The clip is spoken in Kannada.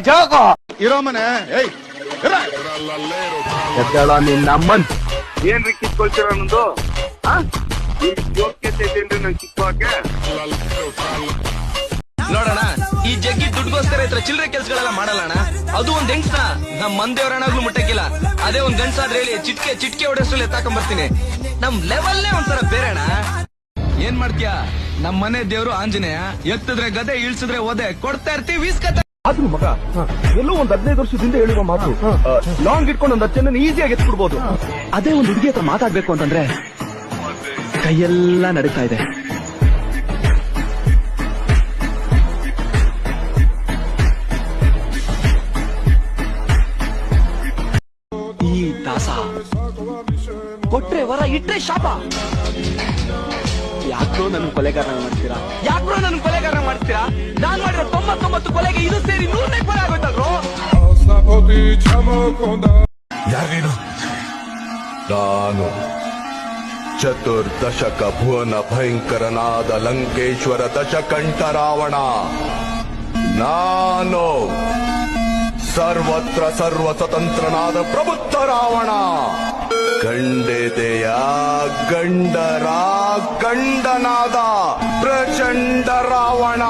ಜೋಗು ಇರೋ ಮನೆ ನಿನ್ನಮ್ಮನ್ ಏನ್ರಿ ಕಿತ್ಕೊಳ್ತೀರ ನಂದು ನಂಗೆ ಕಿತ್ಕೊಳಕ್ಕೆ ನೋಡೋಣ ಈ ಜಗ್ಗಿ ದುಡ್ಗೋಸ್ಕರ ಇತರ ಚಿಲ್ಲರೆ ಕೆಲ್ಸಗಳೆಲ್ಲ ಮಾಡಲ್ಲಣ್ಣ. ಅದು ಒಂದ್ ಹೆಂಗ್ಸ ನಮ್ ಮಂದೇವ್ರಣ್ಣಾಗ್ಲೂ ಮುಟ್ಟಕ್ಕಿಲ್ಲ. ಅದೇ ಒಂದ್ ಗಂಡ್ಸಾದ್ರೆ ಹೇಳಿ ಚಿಟ್ಕೆ ಹೊಡೆಸ್ರಲ್ಲಿ ಎತ್ತಾಕೊಂಡ್ ಬರ್ತೀನಿ. ನಮ್ ಲೆವೆಲ್ನೇ ಒಂಥರ ಬೇರೆ ಅಣ್ಣ. ಏನ್ ಮಾಡ್ತೀಯಾ? ನಮ್ ಮನೆ ದೇವ್ರು ಆಂಜನೇಯ. ಎತ್ತಿದ್ರೆ ಗದೆ, ಇಳ್ಸಿದ್ರೆ ಒದೆ ಕೊಡ್ತಾ ಇರ್ತೀವಿ. ಆದ್ರೂ ಮಗ ಎಲ್ಲೋ ಒಂದ್ 15 ವರ್ಷದಿಂದ ಹೇಳಿರೋ ಮಾತು ಲಾಂಗ್ ಇಟ್ಕೊಂಡು ಒಂದ್ 10 ಜನ ಈಸಿಯಾಗಿ ಎತ್ಬಿಡ್ಬೋದು. ಅದೇ ಒಂದ್ ಹುಡುಗಿ ಹತ್ರ ಮಾತಾಡ್ಬೇಕು ಅಂತಂದ್ರೆ ಕೈಯೆಲ್ಲ ನಡೀತಾ ಇದೆ. ಈ ದಾಸ ಕೊಟ್ರೆ ವರ, ಇಟ್ರೆ ಶಾಪ. ಯಾಕೋ ನನ್ ಕೊಲೆಗಾರನ ಮಾಡ್ತೀರಾ? ನಾನ್ ಮಾಡಿರೋ 99 ಕೊಲೆಗೆ ಇದು ಸೇರಿ 100ನೇ ಕೊಲೆ ಆಗೋಯ್ತಲ್ರೋ. ಯಾರೇನು? ನಾನು ಚತುರ್ದಶಕ ಭುವನ ಭಯಂಕರನಾದ ಲಂಕೇಶ್ವರ ದಶಕಂಠ ರಾವಣ. ನಾನು ಸರ್ವತ್ರ ಸರ್ವ ಸ್ವತಂತ್ರನಾದ ಪ್ರಬುದ್ಧ ರಾವಣ. ಗಂಡೆದೆಯ ಗಂಡನಾದ ಪ್ರಚಂಡ ರಾವಣ.